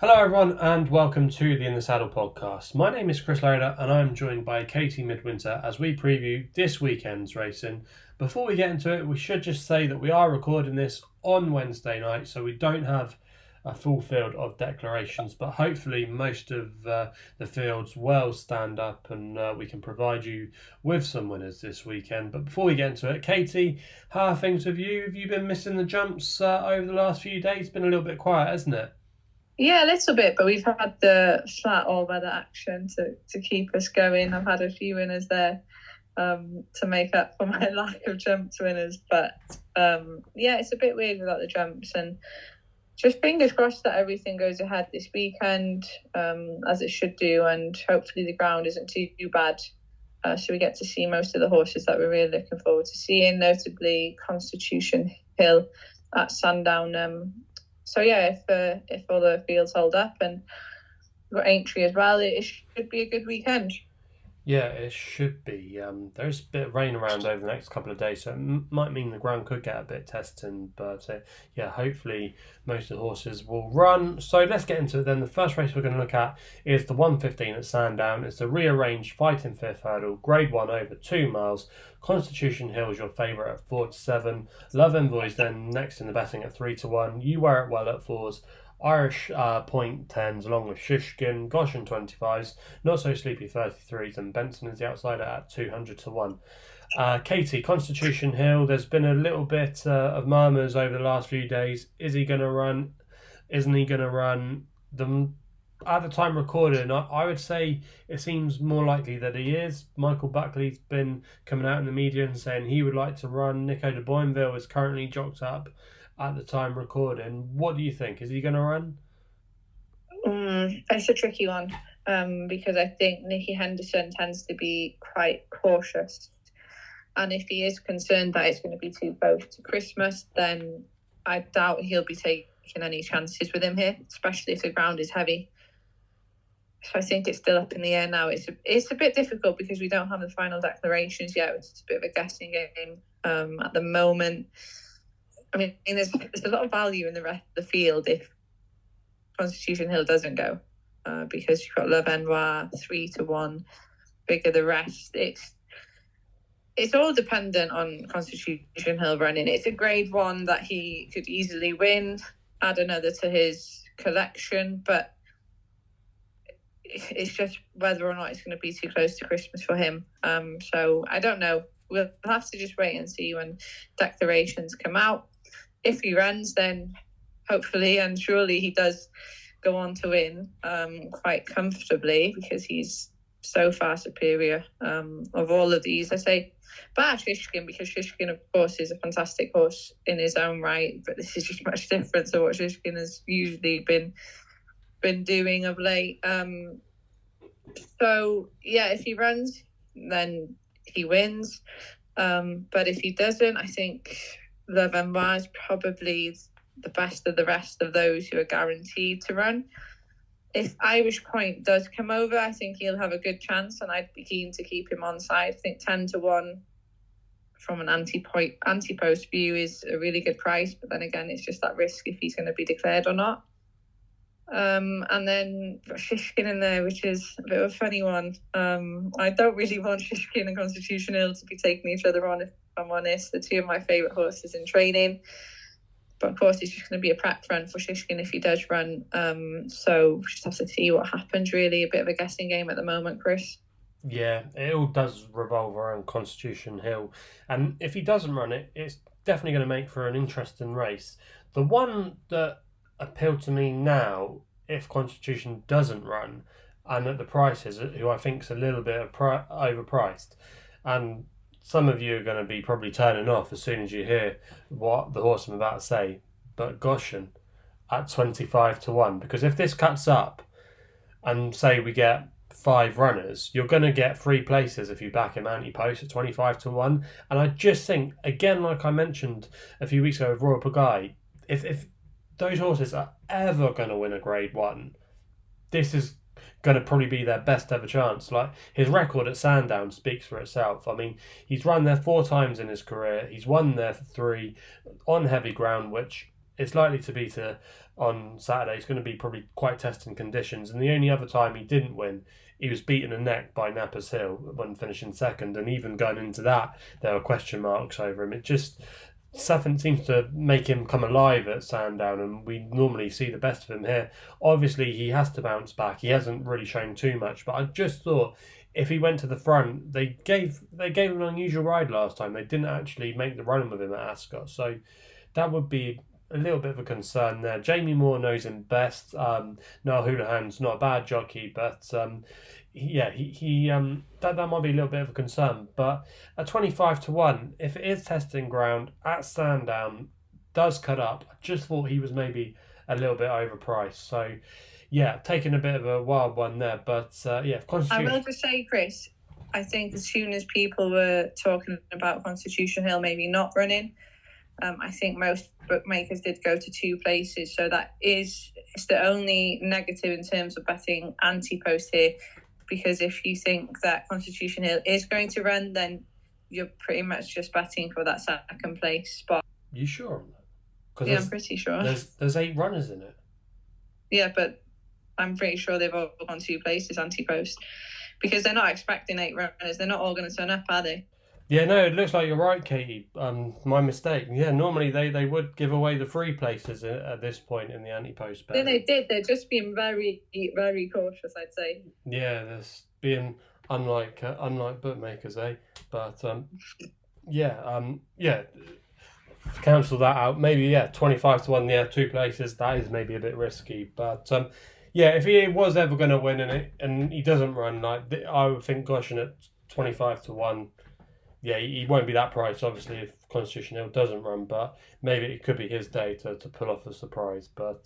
Hello, everyone, and welcome to the In the Saddle podcast. My name is Chris Loader, and I'm joined by Katie Midwinter as we preview this weekend's racing. Before we get into it, we should just say that we are recording this on Wednesday night, so we don't have a full field of declarations, but hopefully most of the fields will stand up and we can provide you with some winners this weekend. But before we get into it, Katie, how are things with you? Have you been missing the jumps over the last few days? It's been a little bit quiet, hasn't it? Yeah, a little bit, but we've had the flat all-weather action to keep us going. I've had a few winners there to make up for my lack of jumps winners. But yeah, it's a bit weird without the jumps. And just fingers crossed that everything goes ahead this weekend as it should do. And hopefully the ground isn't too bad. So we get to see most of the horses that we're really looking forward to seeing, notably Constitution Hill at Sandown. So yeah, if all the fields hold up and we've got Aintree as well, it should be a good weekend. Yeah, it should be. There's a bit of rain around over the next couple of days, so it might mean the ground could get a bit testing. But yeah, hopefully most of the horses will run. So let's get into it then. The first race we're going to look at is the 1:15 at Sandown. It's a rearranged fighting fifth hurdle, grade 1 over 2 miles. Constitution Hill is your favourite at 4-7. Love Envoy's then next in the betting at 3-1. You wear it well at 4s. Irish point 10s along with Shishkin, Goshen 25s, Not So Sleepy 33s, and Benson is the outsider at 200-1. Katie, Constitution Hill, there's been a little bit of murmurs over the last few days. Is he going to run? Isn't he going to run? At the time recording, I would say it seems more likely that he is. Michael Buckley's been coming out in the media and saying he would like to run. Nico de Boinville is currently jocked up at the time recording. What do you think? Is he going to run? It's a tricky one because I think Nicky Henderson tends to be quite cautious. And if he is concerned that it's going to be too close to Christmas, then I doubt he'll be taking any chances with him here, especially if the ground is heavy. So I think it's still up in the air now. It's a bit difficult because we don't have the final declarations yet. It's a bit of a guessing game at the moment. I mean, there's a lot of value in the rest of the field if Constitution Hill doesn't go, because you've got Le Benoit 3-1, bigger the rest. It's all dependent on Constitution Hill running. It's a grade 1 that he could easily win, add another to his collection, but it's just whether or not it's going to be too close to Christmas for him. So I don't know. We'll have to just wait and see when declarations come out. If he runs, then hopefully and surely he does go on to win quite comfortably because he's so far superior of all of these. I say bar Shishkin because Shishkin, of course, is a fantastic horse in his own right, but this is just much different to what Shishkin has usually been doing of late. So yeah, if he runs, then he wins. But if he doesn't, I think Le Benoit is probably the best of the rest of those who are guaranteed to run. If Irish Point does come over, I think he'll have a good chance, and I'd be keen to keep him on side. I think 10-1 from an anti-post view is a really good price, but then again, it's just that risk if he's going to be declared or not. And then Shishkin in there, which is a bit of a funny one. I don't really want Shishkin and Constitution Hill to be taking each other on, if I'm honest. They're two of my favourite horses in training. But of course, it's just going to be a prep run for Shishkin if he does run. So we just have to see what happens, really. A bit of a guessing game at the moment, Chris. Yeah, it all does revolve around Constitution Hill. And if he doesn't run it, it's definitely going to make for an interesting race. The one that appealed to me now, if Constitution doesn't run, and at the prices, who I think is a little bit overpriced, and some of you are going to be probably turning off as soon as you hear what the horse I'm about to say, but Goshen at 25-1, because if this cuts up and say we get 5 runners, you're going to get 3 places if you back him anti-post at 25-1. And I just think, again, like I mentioned a few weeks ago with Royal Pagaille, if those horses are ever going to win a grade 1, this is going to probably be their best ever chance. Like, his record at Sandown speaks for itself. I mean, he's run there 4 times in his career. He's won there for 3 on heavy ground, which it's likely to be on Saturday. It's going to be probably quite testing conditions. And the only other time he didn't win, he was beaten a neck by Nappers Hill when finishing second. And even going into that, there were question marks over him. It just, something seems to make him come alive at Sandown, and we normally see the best of him here. Obviously, he has to bounce back. He hasn't really shown too much, but I just thought if he went to the front, they gave him an unusual ride last time. They didn't actually make the run with him at Ascot, so that would be a little bit of a concern there. Jamie Moore knows him best. Noel Houlihan's not a bad jockey, but he that might be a little bit of a concern. But at 25-1, if it is testing ground at Sandown, does cut up. I just thought he was maybe a little bit overpriced. So yeah, taking a bit of a wild one there. But yeah, I will just say, Chris, I think as soon as people were talking about Constitution Hill maybe not running, I think most bookmakers did go to 2 places. So it's the only negative in terms of betting anti-post here. Because if you think that Constitution Hill is going to run, then you're pretty much just betting for that second place spot. You sure on that? Yeah, I'm pretty sure. There's 8 runners in it. Yeah, but I'm pretty sure they've all gone 2 places anti-post. Because they're not expecting 8 runners. They're not all going to turn up, are they? Yeah, no, it looks like you're right, Katie. My mistake. Yeah, normally they would give away the 3 places at this point in the anti-post bet. Yeah, they did. They're just being very, very cautious, I'd say. Yeah, there's being unlike bookmakers, eh? But cancel that out. Maybe 25-1. Yeah, 2 places. That is maybe a bit risky, but if he was ever going to win and he doesn't run, I would think Goshen at 25-1. Yeah, he won't be that priced, obviously, if Constitution Hill doesn't run, but maybe it could be his day to pull off the surprise. But,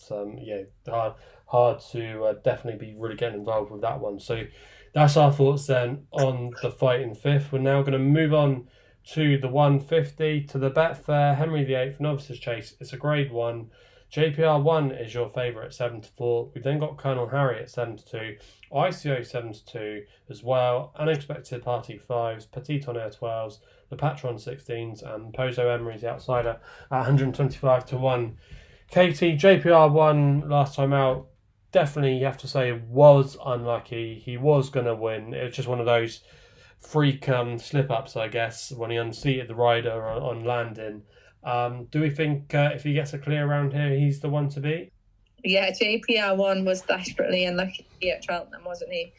hard to definitely be really getting involved with that one. So that's our thoughts then on the fight in 5th. We're now going to move on to the 150, to the Betfair Henry VIII Novices Chase. It's a Grade 1. JPR 1 is your favourite at 7-4. We've then got Colonel Harry at 7-2, ICO 7-2 as well, Unexpected Party 5s, Petit Tonnerre 12s, the Patron 16s, and Pozo Emery's the outsider at 125-1. Katie, JPR 1 last time out, definitely you have to say was unlucky. He was going to win. It was just one of those freak slip-ups, I guess, when he unseated the rider on landing. Do we think if he gets a clear round here, he's the one to beat? Yeah, JPR 1 was desperately unlucky at Cheltenham, wasn't he?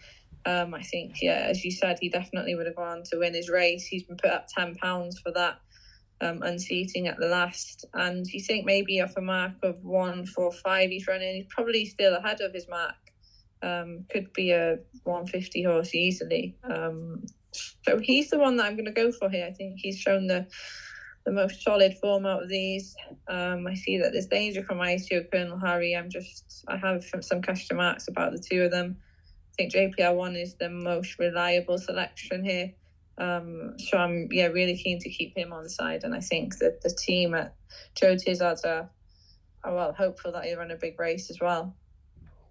I think, as you said, he definitely would have gone to win his race. He's been put up £10 for that unseating at the last. And you think maybe off a mark of 145 he's running, he's probably still ahead of his mark. Could be a 150 horse easily. So he's the one that I'm going to go for here. I think he's shown the most solid form out of these. I see that there's danger from ICO Colonel Harry. I have some question marks about the 2 of them. I think JPR 1 is the most reliable selection here. So I'm really keen to keep him on the side. And I think that the team at Joe Tizards are hopeful that he'll run a big race as well.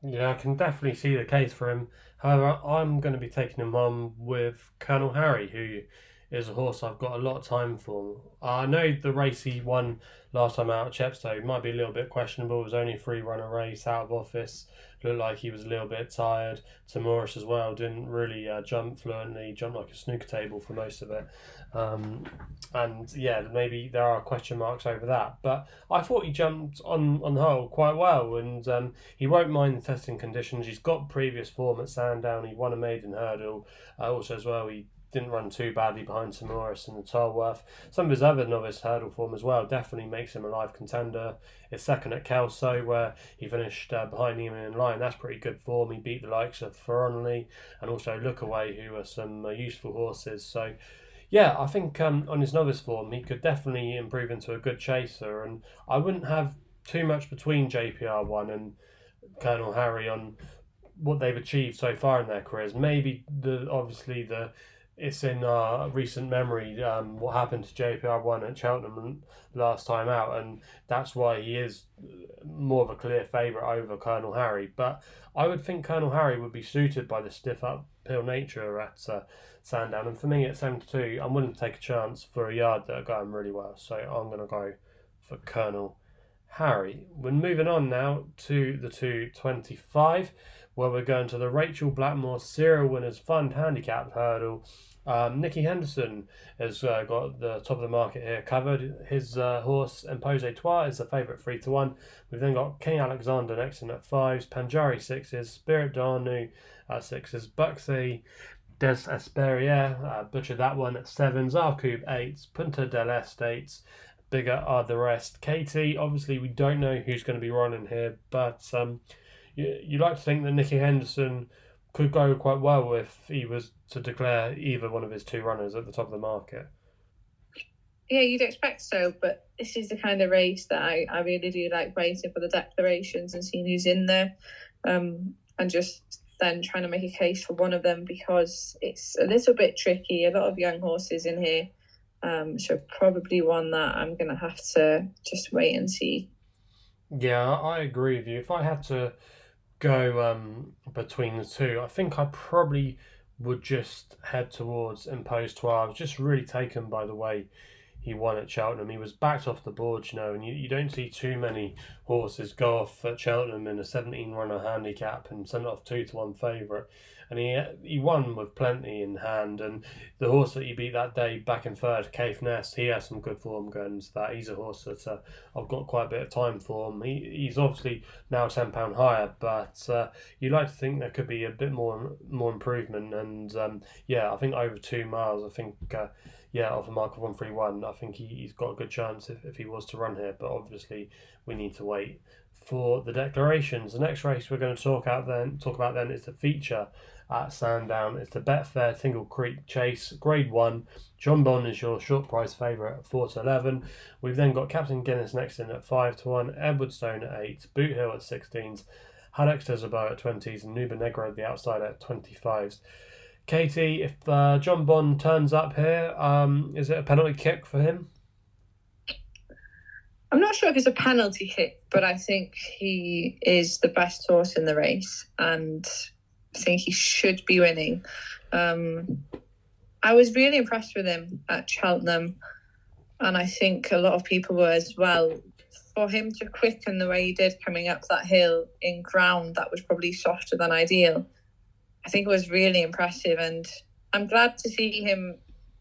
Yeah, I can definitely see the case for him. However, I'm going to be taking him on with Colonel Harry, who is a horse I've got a lot of time for. I know the race he won last time out at Chepstow might be a little bit questionable. It was only a 3-runner race out of office. Looked like he was a little bit tired. Morris as well didn't really jump fluently, jumped like a snooker table for most of it. Maybe there are question marks over that. But I thought he jumped on the whole quite well, and he won't mind the testing conditions. He's got previous form at Sandown. He won a maiden hurdle. Also as well, he didn't run too badly behind St Morris and the Tolworth. Some of his other novice hurdle form as well definitely makes him a live contender. His second at Kelso, where he finished behind Neiman and Lion. That's pretty good form. He beat the likes of Ferronley and also Lookaway, who are some useful horses. So yeah, I think on his novice form he could definitely improve into a good chaser, and I wouldn't have too much between JPR 1 and Colonel Harry on what they've achieved so far in their careers. Maybe it's in recent memory what happened to JPR 1 at Cheltenham last time out, and that's why he is more of a clear favourite over Colonel Harry. But I would think Colonel Harry would be suited by the stiff uphill nature at Sandown, and for me at 7-2, I'm willing to take a chance for a yard that are going really well. So I'm going to go for Colonel Harry. We're moving on now to the 225, where we're going to the Rachel Blackmore Serial Winners Fund Handicap Hurdle. Nicky Henderson has got the top of the market here covered. His horse Impose Trois is the favourite 3-1. We've then got King Alexander next in at 5s, Panjari 6s, Spirit Danu at 6s, Buxy, Des Esperier, butchered that one at 7s, Arcube 8s, Punta del Estates, bigger are the rest. Katie, obviously we don't know who's going to be running here, but you like to think that Nicky Henderson could go quite well if he was to declare either one of his two runners at the top of the market. Yeah, you'd expect so, but this is the kind of race that I really do like waiting for the declarations and seeing who's in there, and just then trying to make a case for one of them, because it's a little bit tricky. A lot of young horses in here, so probably one that I'm going to have to just wait and see. Yeah, I agree with you. If I had to go between the two, I think I probably would just head towards Impose Trois. I was just really taken by the way he won at Cheltenham. He was backed off the board, and you don't see too many horses go off at Cheltenham in a 17-runner handicap and send off 2-1 favourite. And he won with plenty in hand. And the horse that he beat that day back in third, Cafe Nest, he has some good form going into that. He's a horse that I've got quite a bit of time for him. He's obviously now £10 higher, but you like to think there could be a bit more improvement. And I think over 2 miles, I think off a mark of 131, I think he's got a good chance if he was to run here. But obviously, we need to wait for the declarations. The next race we're going to talk about then is the feature at Sandown. It's the Betfair Tingle Creek Chase, Grade 1. John Bon is your short price favourite at 4-11. We've then got Captain Guinness next in at 5-1, Edwardstone at 8, Boot Hill at 16s, Haddock Desirbo at 20s, and Nuba Negra at the outside at 25s. Katie, if John Bon turns up here, is it a penalty kick for him? I'm not sure if it's a penalty kick, but I think he is the best horse in the race, and I think he should be winning. I was really impressed with him at Cheltenham, and I think a lot of people were as well. For him to quicken the way he did coming up that hill in ground that was probably softer than ideal, I think it was really impressive, and I'm glad to see him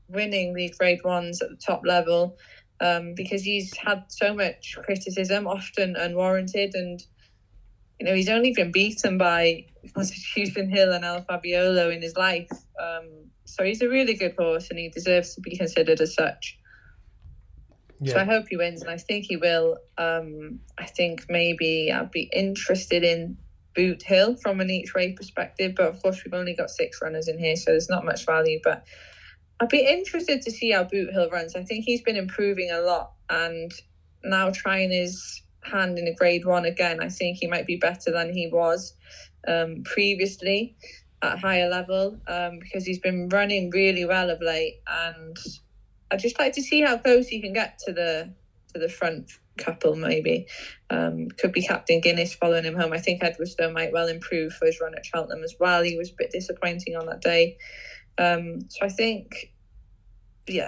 winning these Grade 1s at the top level, because he's had so much criticism, often unwarranted, and he's only been beaten by Constitution Hill and El Fabiolo in his life. So he's a really good horse, and he deserves to be considered as such. Yeah. So I hope he wins, and I think he will. I think maybe I'd be interested in Boot Hill from an each way perspective, but of course we've only got 6 runners in here, so there's not much value. But I'd be interested to see how Boot Hill runs. I think he's been improving a lot, and now trying his hand in a Grade 1 again, I think he might be better than he was previously at higher level, because he's been running really well of late, and I'd just like to see how close he can get to the front couple. Maybe could be Captain Guinness following him home. I think Edwardstone might well improve for his run at Cheltenham as well. He was a bit disappointing on that day. So I think,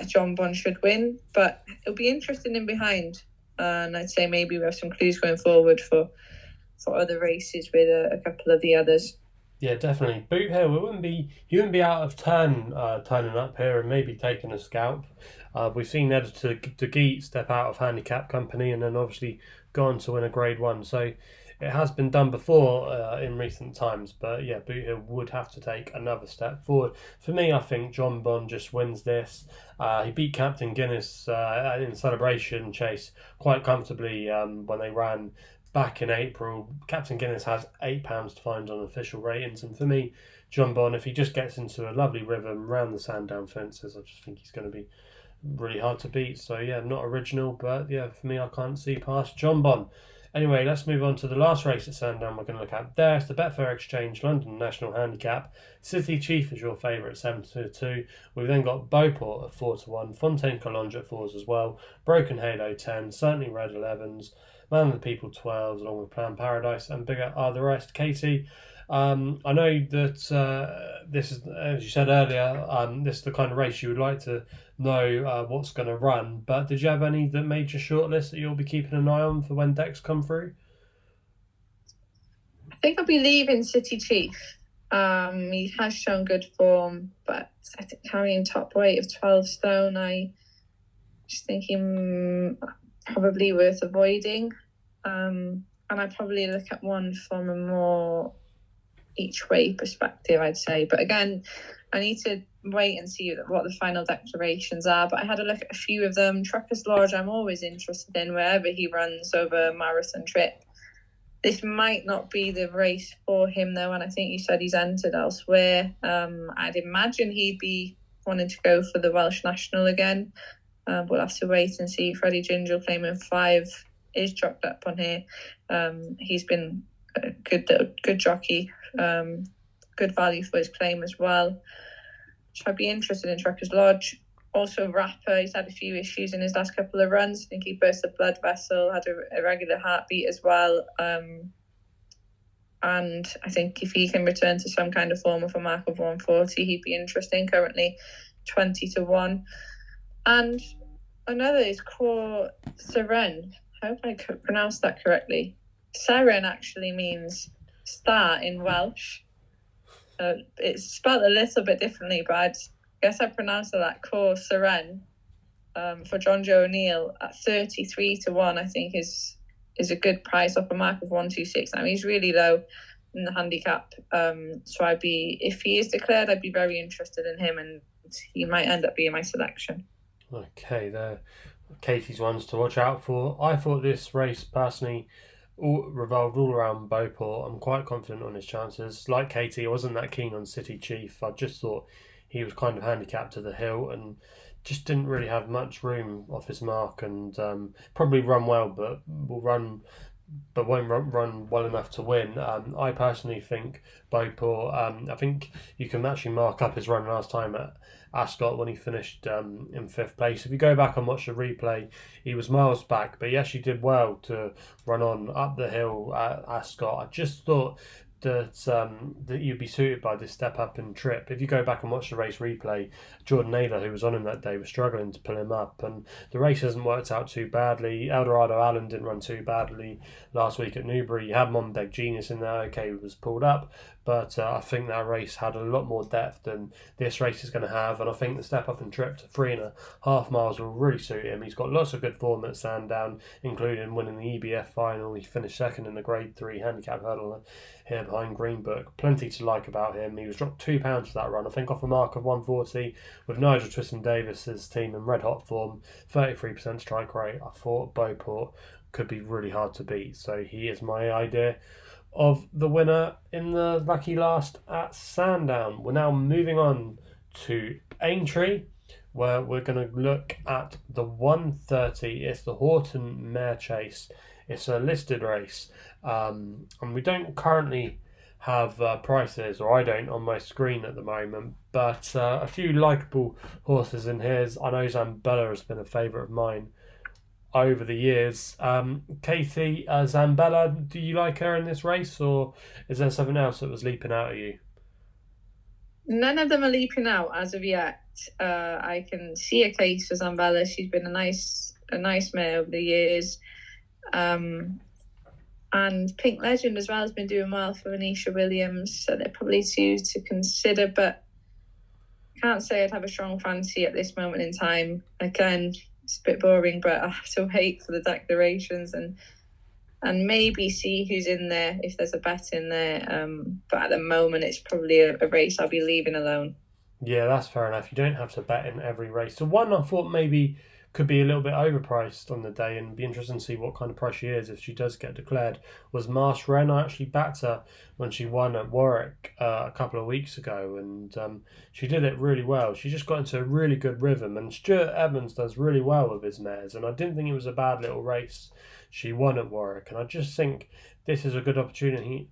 John Bon should win, but it'll be interesting in behind. And I'd say maybe we have some clues going forward for other races with a couple of the others. Yeah, definitely. Boot Hill, he wouldn't be out of turning up here and maybe taking a scalp. We've seen Editor De Geet step out of handicap company and then obviously gone to win a Grade 1. So it has been done before in recent times, but Boot Hill would have to take another step forward. For me, I think John Bon just wins this. He beat Captain Guinness in Celebration Chase quite comfortably when they ran back in April. Captain Guinness has £8 to find on official ratings, and for me, John Bon, if he just gets into a lovely rhythm around the Sandown fences, I just think he's going to be really hard to beat. So not original, but for me, I can't see past John Bon. Anyway, let's move on to the last race at Sandown we're going to look at. There's the Betfair Exchange London National Handicap. City Chief is your favourite at 7-2. We've then got Beauport at 4-1, Fontaine Collonge at 4s as well, Broken Halo 10, Certainly Red 11s, Man of the People 12s, along with Planned Paradise, and bigger are the rest. Katie, I know that this is, as you said earlier, this is the kind of race you would like to know what's going to run. But did you have any that made your shortlist that you'll be keeping an eye on for when decks come through? I think I'll be leaving City Chief. He has shown good form, but I think carrying top weight of 12 stone, I just think him probably worth avoiding. And I'd probably look at one from a more each way perspective, I'd say. But again, I need to wait and see what the final declarations are. But I had a look at a few of them. Truckers Lodge, I'm always interested in wherever he runs over a marathon trip. This might not be the race for him, though, and I think you said he's entered elsewhere. I'd imagine he'd be wanting to go for the Welsh National again. We'll have to wait and see. Freddie Ginger claiming 5 is chalked up on here. He's been a good jockey, good value for his claim as well. So I'd be interested in Truckers Lodge. Also, Rapper, he's had a few issues in his last couple of runs. I think he burst a blood vessel, had a irregular heartbeat as well. And I think if he can return to some kind of form of a mark of 140, he'd be interesting. Currently 20-1. And another is Cor Seren. I hope I could pronounce that correctly. Seren actually means star in Welsh. It's spelled a little bit differently, but I guess I pronounced it like Cor Seren. For John Joe O'Neill at 33-1, I think is a good price off a mark of 126. I mean, he's really low in the handicap. So if he is declared, I'd be very interested in him, and he might end up being my selection. Okay, there, Katie's ones to watch out for. I thought this race personally revolved all around Beauport. I'm quite confident on his chances. Like Katie, I wasn't that keen on City Chief. I just thought he was kind of handicapped to the hill and just didn't really have much room off his mark, and probably run well, but won't run well enough to win. I personally think Beauport, I think you can actually mark up his run last time at Ascot when he finished in 5th place. If you go back and watch the replay, he was miles back, but he actually did well to run on up the hill at Ascot. I just thought that you'd be suited by this step up and trip. If you go back and watch the race replay, Jordan Naylor, who was on him that day, was struggling to pull him up, and the race hasn't worked out too badly. Eldorado Allen didn't run too badly last week at Newbury. You had Monbeg Genius in there, okay, he was pulled up, but I think that race had a lot more depth than this race is going to have, and I think the step up and trip to 3.5 miles will really suit him. He's got lots of good form at Sandown, including winning the EBF final. He finished second in the Grade 3 handicap hurdle here behind Green Book. Plenty to like about him. He was dropped £2 for that run, I think, off a mark of 140 with Nigel Twiston-Davis's team in red hot form, 33% strike rate. I thought Beauport could be really hard to beat, so he is my idea of the winner in the lucky last at Sandown. We're now moving on to Aintree, where we're going to look at the 130. It's the Horton Mare Chase. It's a listed race, and we don't currently have prices, or I don't, on my screen at the moment, but a few likeable horses in here. I know Zambella has been a favourite of mine over the years. Katie, Zambella, do you like her in this race, or is there something else that was leaping out at you? None of them are leaping out as of yet. I can see a case for Zambella. She's been a nice mare over the years. And Pink Legend as well has been doing well for Anisha Williams, so they're probably two to consider, but I can't say I'd have a strong fancy at this moment in time. Again, it's a bit boring, but I have to wait for the declarations and maybe see who's in there if there's a bet in there. But at the moment, it's probably a race I'll be leaving alone. Yeah, that's fair enough. You don't have to bet in every race. The one I thought maybe could be a little bit overpriced on the day, and be interesting to see what kind of price she is if she does get declared, was Marsh Wren. I actually backed her when she won at Warwick a couple of weeks ago, and she did it really well. She just got into a really good rhythm, and Stuart Edmonds does really well with his mares, and I didn't think it was a bad little race. She won at Warwick, and I just think this is a good opportunity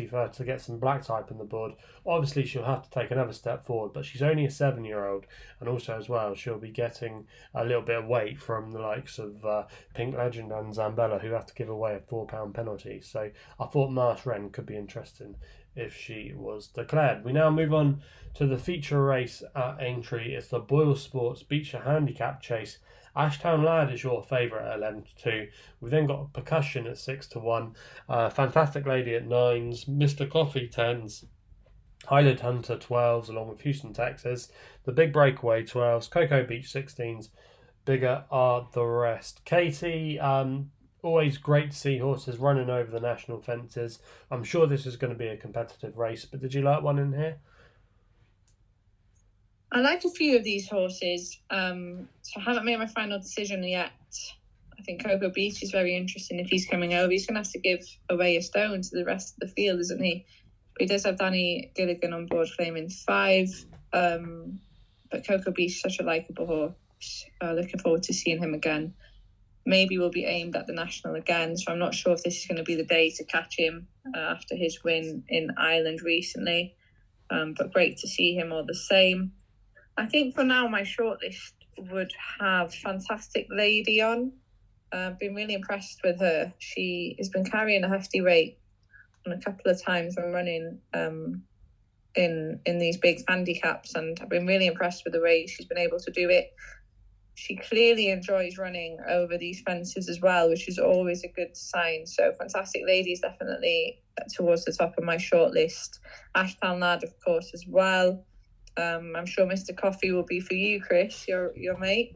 for her to get some black type in the board. Obviously, she'll have to take another step forward, but she's only a 7-year-old, and also as well, she'll be getting a little bit of weight from the likes of Pink Legend and Zambella, who have to give away a £4 penalty. So I thought Marsh Wren could be interesting if she was declared. We now move on to the feature race at Aintree. It's the Boyle Sports Beecher Handicap Chase. Ashtown Lad is your favourite at 11-2. We've then got Percussion at 6-1. Fantastic Lady at 9s. Mr. Coffee 10s. Highland Hunter 12s along with Houston, Texas. The Big Breakaway 12s. Cocoa Beach 16s. Bigger are the rest. Katie, always great to see horses running over the national fences. I'm sure this is going to be a competitive race, but did you like one in here? I like a few of these horses, so I haven't made my final decision yet. I think Cocoa Beach is very interesting if he's coming over. He's going to have to give away a stone to the rest of the field, isn't he? But he does have Danny Gilligan on board claiming 5. But Cocoa Beach is such a likeable horse. Looking forward to seeing him again. Maybe will be aimed at the national again, so I'm not sure if this is going to be the day to catch him after his win in Ireland recently. But great to see him all the same. I think for now my shortlist would have Fantastic Lady on. I've been really impressed with her. She has been carrying a hefty weight on a couple of times when running in these big handicaps, and I've been really impressed with the way she's been able to do it. She clearly enjoys running over these fences as well, which is always a good sign. So Fantastic Lady is definitely towards the top of my shortlist. Ashtown Lad, of course, as well. I'm sure Mr. Coffee will be for you, Chris, your mate.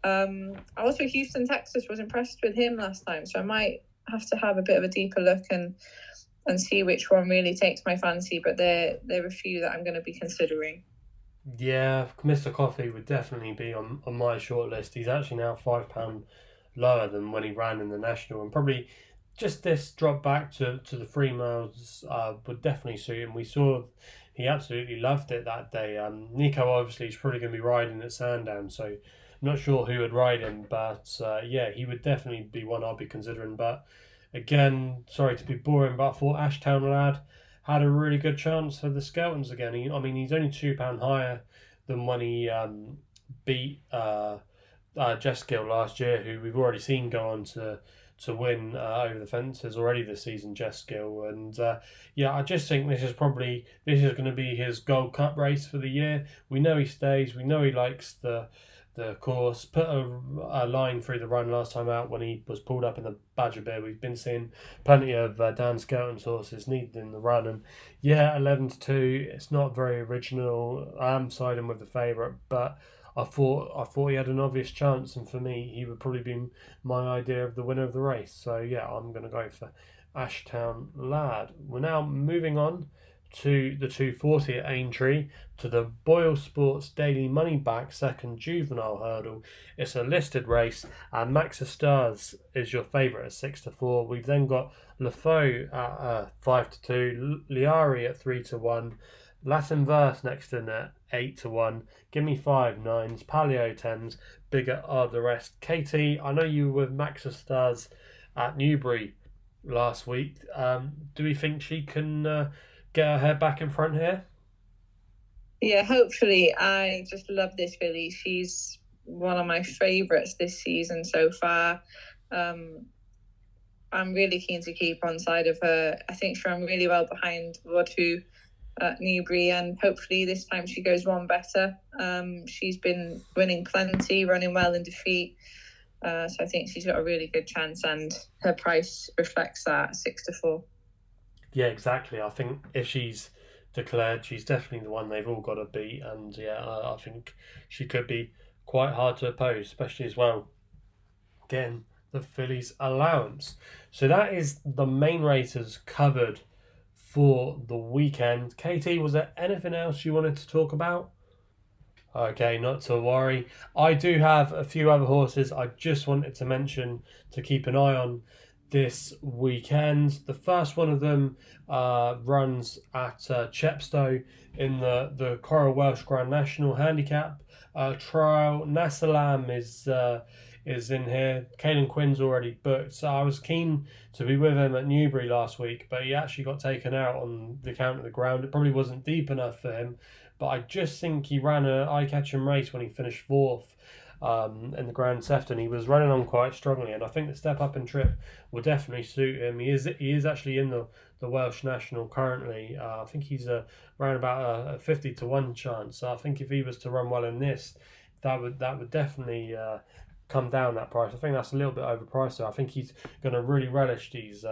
Also, Houston, Texas, was impressed with him last time, so I might have to have a bit of a deeper look and see which one really takes my fancy. But there are a few that I'm going to be considering. Yeah, Mr. Coffee would definitely be on my shortlist. He's actually now £5 lower than when he ran in the national, and probably just this drop back to the 3 miles would definitely suit him. We saw he absolutely loved it that day. Nico obviously is probably going to be riding at Sandown, so I'm not sure who would ride him, but yeah, he would definitely be one I'll be considering. But again, sorry to be boring, but I thought Ashtown Lad had a really good chance for the Skeltons again. He's only £2 higher than when he beat Jess Gill last year, who we've already seen go on to win over the fences already this season, Jess Gill. And yeah, I just think this is going to be his Gold Cup race for the year. We know he stays. We know he likes the course. Put a line through the run last time out when he was pulled up in the Badger Bear. We've been seeing plenty of Dan Skelton's horses needed in the run, and yeah, 11-2. It's not very original. I'm siding with the favourite, but I thought he had an obvious chance, and for me, he would probably be my idea of the winner of the race. So yeah, I'm going to go for Ashtown Lad. We're now moving on to the 240 at Aintree, to the Boyle Sports Daily Money Back second juvenile hurdle. It's a listed race, and Max of Stars is your favourite at 6-4. We've then got LaFaux at 5-2, Liari at 3-1, Latin Verse next in at 8-1. Give me 5 9s, Paleo 10s. Bigger are the rest. Katie, I know you were with Max of Stars at Newbury last week. Do we think she can get her head back in front here? Yeah, hopefully. I just love this filly. She's one of my favourites this season so far. I'm really keen to keep on side of her. I think she ran really well behind Wadu at Newbury, and hopefully this time she goes one better. She's been winning plenty, running well in defeat. So I think she's got a really good chance, and her price reflects that, 6-4. Yeah, exactly. I think if she's declared, she's definitely the one they've all got to beat, and yeah, I think she could be quite hard to oppose, especially as well getting the fillies allowance. So that is the main races covered for the weekend. Katie, was there anything else you wanted to talk about? Okay, not to worry. I do have a few other horses I just wanted to mention to keep an eye on this weekend. The first one of them runs at Chepstow in the Coral Welsh Grand National Handicap trial. Nassalam is in here. Caelan Quinn's already booked, so I was keen to be with him at Newbury last week, but he actually got taken out on the account of the ground. It probably wasn't deep enough for him, but I just think he ran an eye-catching race when he finished 4th. in the Grand Sefton. He was running on quite strongly, and I think the step up in trip will definitely suit him. He is actually in the Welsh National currently. I think he's around about a 50-1 chance. So I think if he was to run well in this, that would definitely come down that price. I think that's a little bit overpriced. So I think he's going to really relish these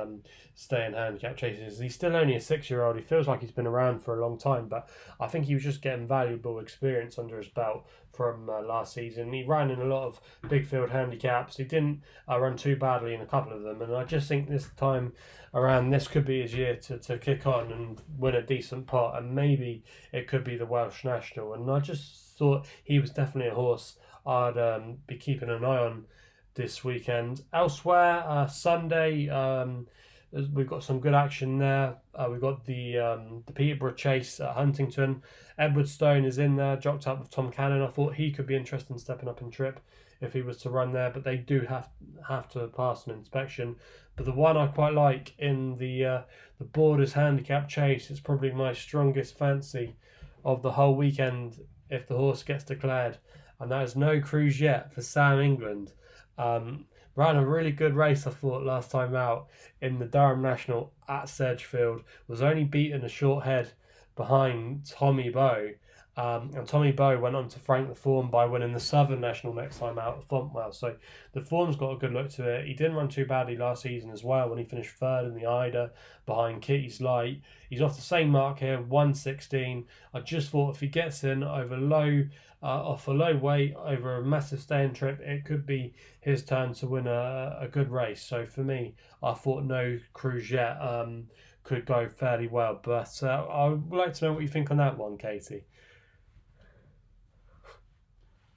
staying handicap chases. He's still only a 6-year-old. He feels like he's been around for a long time, but I think he was just getting valuable experience under his belt from last season. He ran in a lot of big field handicaps. He didn't run too badly in a couple of them, and I just think this time around, this could be his year to kick on and win a decent pot, and maybe it could be the Welsh National. And I just thought he was definitely a horse I'd be keeping an eye on this weekend. Elsewhere, Sunday, we've got some good action there. We've got the Peterborough Chase at Huntington. Edward Stone is in there, jocked up with Tom Cannon. I thought he could be interested in stepping up in trip if he was to run there, but they do have to pass an inspection. But the one I quite like in the Borders Handicap Chase is probably my strongest fancy of the whole weekend if the horse gets declared, and that is No Cruise Yet for Sam England. Ran a really good race, I thought, last time out in the Durham National at Sedgefield. Was only beaten a short head behind Tommy Bow. And Tommy Bow went on to frank the form by winning the Southern National next time out at Fontwell. So the form's got a good look to it. He didn't run too badly last season as well when he finished third in the Ida behind Kitty's Light. He's off the same mark here, 116. I just thought if he gets in over off a low weight over a massive staying trip, it could be his turn to win a good race. So for me, I thought No Cruise Yet could go fairly well. But I would like to know what you think on that one, Katie.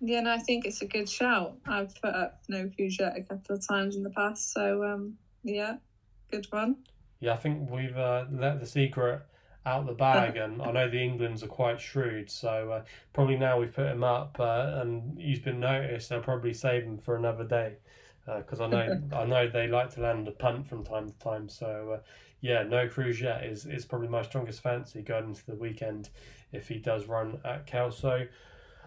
Yeah, no, I think it's a good shout. I've put up No Cruise Yet a couple of times in the past, so yeah, good one. Yeah, I think we've let the secret out the bag, and I know the Englands are quite shrewd, so probably now we've put him up and he's been noticed, they'll probably save him for another day, because I know they like to land a punt from time to time. So yeah, No Cruise Yet is probably my strongest fancy going into the weekend if he does run at Kelso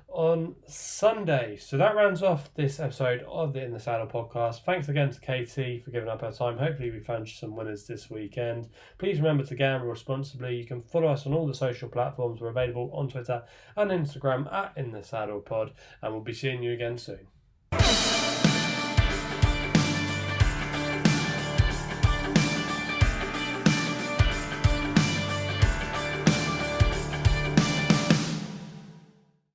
on Sunday. So that rounds off this episode of the In the Saddle podcast. Thanks again to Katie for giving up her time. Hopefully we found you some winners this weekend. Please remember to gamble responsibly. You can follow us on all the social platforms. We're available on Twitter and Instagram at In the Saddle Pod, and we'll be seeing you again soon.